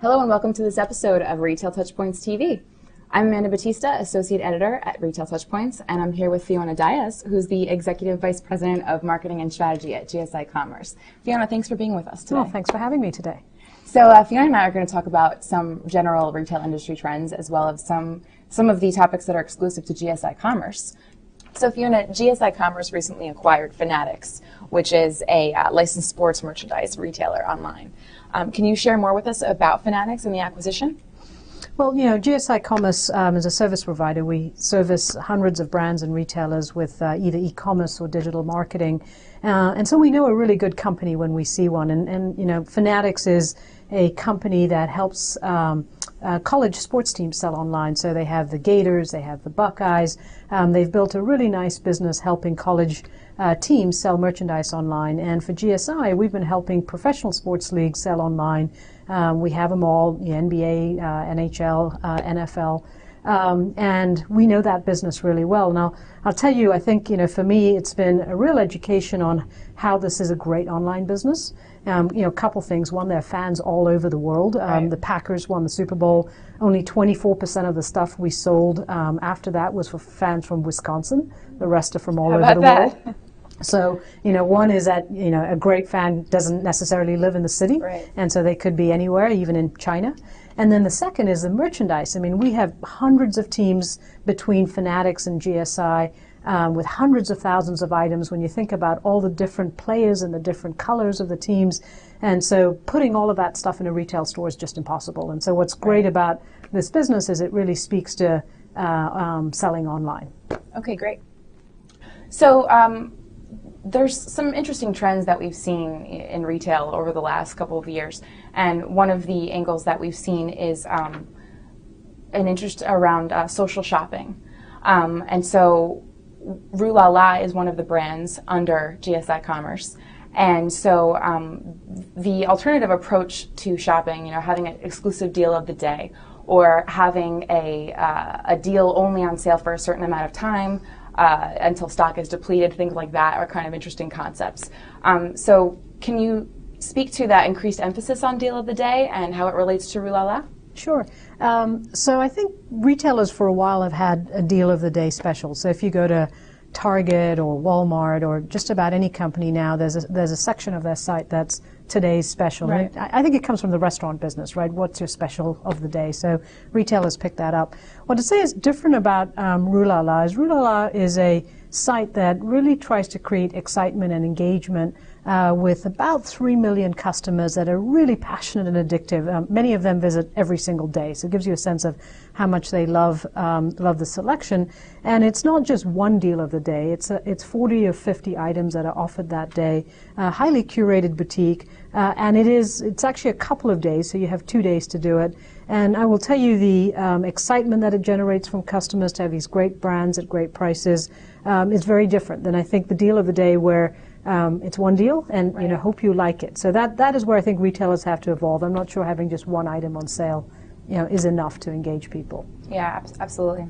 Hello and welcome to this episode of Retail Touchpoints TV. I'm Amanda Batista, Associate Editor at Retail Touchpoints, and I'm here with Fiona Diaz, who's the Executive Vice President of Marketing and Strategy at GSI Commerce. Fiona, thanks for being with us today. Well, thanks for having me today. So Fiona and I are going to talk about some general retail industry trends as well as some of the topics that are exclusive to GSI Commerce. So Fiona, GSI Commerce recently acquired Fanatics, which is a licensed sports merchandise retailer online. Can you share more with us about Fanatics and the acquisition? Well, you know, GSI Commerce is a service provider. We service hundreds of brands and retailers with either e-commerce or digital marketing. And so we know a really good company when we see one. And you know, Fanatics is a company that helps college sports teams sell online. So they have the Gators, they have the Buckeyes. They've built a really nice business helping college teams sell merchandise online. And for GSI, we've been helping professional sports leagues sell online. We have them all, the NBA, NHL, NFL. And we know that business really well. Now, I'll tell you, I think, you know, for me, it's been a real education on how this is a great online business. You know, a couple things. One, there are fans all over the world. Right. The Packers won the Super Bowl. Only 24% of the stuff we sold after that was for fans from Wisconsin. The rest are from all over the world. So, you know, one is that, you know, a great fan doesn't necessarily live in the city. Right. And so they could be anywhere, even in China. And then the second is the merchandise. I mean, we have hundreds of teams between Fanatics and GSI with hundreds of thousands of items when you think about all the different players and the different colors of the teams. And so putting all of that stuff in a retail store is just impossible. And so what's great about this business is it really speaks to selling online. Okay, great. So there's some interesting trends that we've seen in retail over the last couple of years. And one of the angles that we've seen is an interest around social shopping. And so RueLala is one of the brands under GSI Commerce. And so the alternative approach to shopping, you know, having an exclusive deal of the day or having a deal only on sale for a certain amount of time until stock is depleted, things like that are kind of interesting concepts. So can you speak to that increased emphasis on deal of the day and how it relates to RueLala? Sure. So I think retailers for a while have had a deal of the day special. So if you go to Target or Walmart or just about any company now, there's a section of their site that's today's special. Right. And I think it comes from the restaurant business, right? What's your special of the day? So retailers pick that up. What to say is different about RueLala is RueLala is a site that really tries to create excitement and engagement with about 3 million customers that are really passionate and addictive. Many of them visit every single day, so it gives you a sense of how much they love the selection. And it's not just one deal of the day; it's 40 or 50 items that are offered that day. Highly curated boutique, and it's actually a couple of days, so you have 2 days to do it. And I will tell you the excitement that it generates from customers to have these great brands at great prices is very different than I think the deal of the day where it's one deal and you know, hope you like it. So that is where I think retailers have to evolve. I'm not sure having just one item on sale, you know, is enough to engage people. Yeah, absolutely.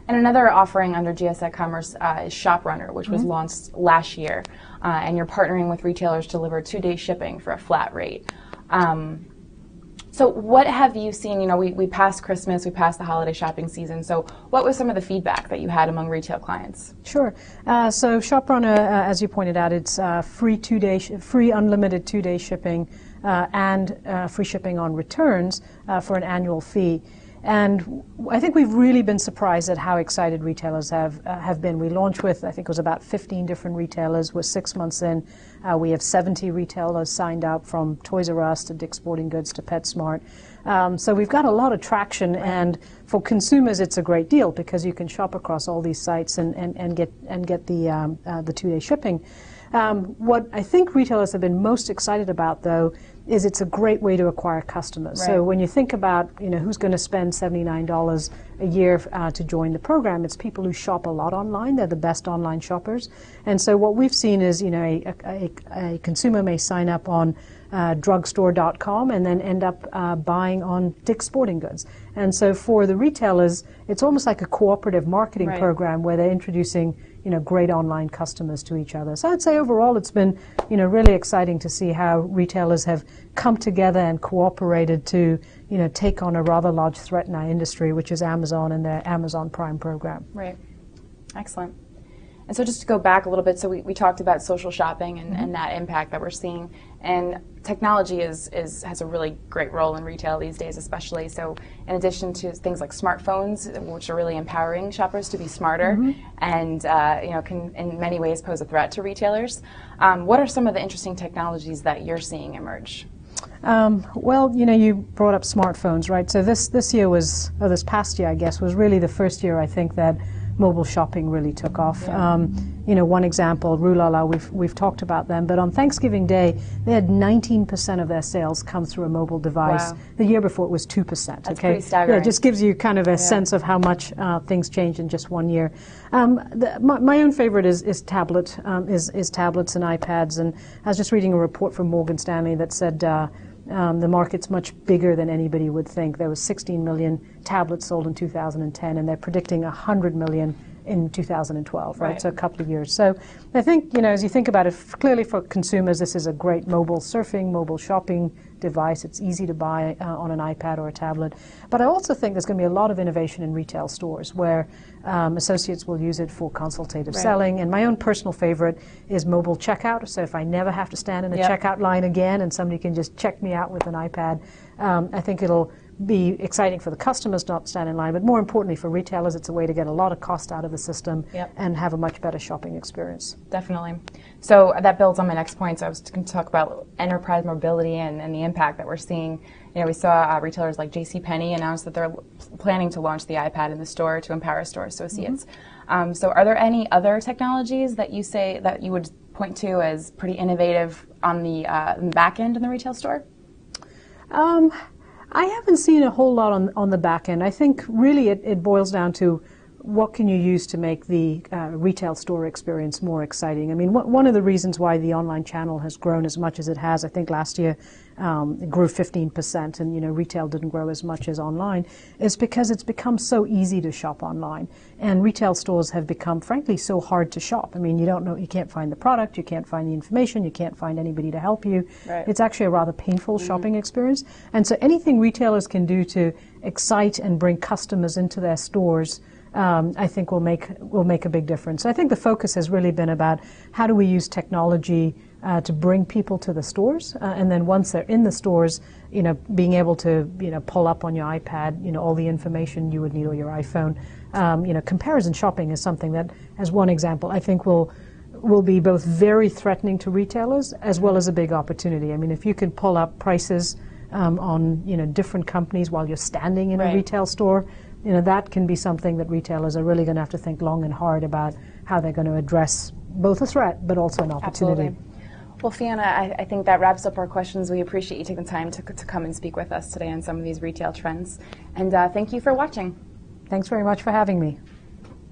And another offering under GSI Commerce is ShopRunner, which was launched last year, and you're partnering with retailers to deliver 2-day shipping for a flat rate. So what have you seen? You know, we passed Christmas, we passed the holiday shopping season. So what was some of the feedback that you had among retail clients? Sure. So ShopRunner, as you pointed out, it's free unlimited 2-day shipping and free shipping on returns for an annual fee. And I think we've really been surprised at how excited retailers have been. We launched with, I think it was about 15 different retailers. We're 6 months in. We have 70 retailers signed up, from Toys R Us to Dick's Sporting Goods to PetSmart. So we've got a lot of traction, and for consumers it's a great deal because you can shop across all these sites and get the 2-day shipping. What I think retailers have been most excited about, though, is it's a great way to acquire customers. Right. So when you think about, you know, who's going to spend $79 a year to join the program, it's people who shop a lot online. They're the best online shoppers. And so what we've seen is, you know, a consumer may sign up on drugstore.com and then end up buying on Dick's Sporting Goods. And so for the retailers, it's almost like a cooperative marketing program where they're introducing great online customers to each other. So I'd say overall it's been, really exciting to see how retailers have come together and cooperated to, take on a rather large threat in our industry, which is Amazon and their Amazon Prime program. Right. Excellent. And so just to go back a little bit, so we talked about social shopping and that impact that we're seeing. And technology has a really great role in retail these days, especially. So in addition to things like smartphones, which are really empowering shoppers to be smarter and can in many ways pose a threat to retailers, what are some of the interesting technologies that you're seeing emerge? Well, you brought up smartphones, right? So this past year, I guess, was really the first year, I think, that mobile shopping really took off. Yeah. One example, RueLala, we've talked about them, but on Thanksgiving Day, they had 19% of their sales come through a mobile device. Wow. The year before it was 2%. That's pretty staggering. Yeah, it just gives you kind of a sense of how much things change in just 1 year. My own favorite is tablets and iPads, and I was just reading a report from Morgan Stanley that said the market's much bigger than anybody would think. There was 16 million tablets sold in 2010, and they're predicting 100 million in 2012, right? So a couple of years. So I think, as you think about it, clearly for consumers, this is a great mobile surfing, mobile shopping device. It's easy to buy on an iPad or a tablet. But I also think there's going to be a lot of innovation in retail stores where associates will use it for consultative selling. And my own personal favorite is mobile checkout. So if I never have to stand in a checkout line again and somebody can just check me out with an iPad, I think it'll be exciting for the customers not to stand in line, but more importantly for retailers, it's a way to get a lot of cost out of the system and have a much better shopping experience. Definitely. So that builds on my next point. So I was going to talk about enterprise mobility and the impact that we're seeing. We saw retailers like JCPenney announce that they're planning to launch the iPad in the store to empower store associates. So are there any other technologies that you would point to as pretty innovative on the back end in the retail store? I haven't seen a whole lot on the back end. I think really it boils down to what can you use to make the retail store experience more exciting. I mean, one of the reasons why the online channel has grown as much as it has, I think last year it grew 15%, and retail didn't grow as much as online, is because it's become so easy to shop online. And retail stores have become, frankly, so hard to shop. I mean, you can't find the product, you can't find the information, you can't find anybody to help you. Right. It's actually a rather painful shopping experience. And so anything retailers can do to excite and bring customers into their stores, I think will make a big difference. I think the focus has really been about how do we use technology to bring people to the stores, and then once they're in the stores, being able to pull up on your iPad, all the information you would need, or your iPhone. Comparison shopping is something that, as one example, I think will be both very threatening to retailers as well as a big opportunity. I mean, if you can pull up prices on different companies while you're standing in a retail store, that can be something that retailers are really going to have to think long and hard about how they're going to address both a threat but also an opportunity. Absolutely. Well, Fiona, I think that wraps up our questions. We appreciate you taking the time to come and speak with us today on some of these retail trends. And thank you for watching. Thanks very much for having me.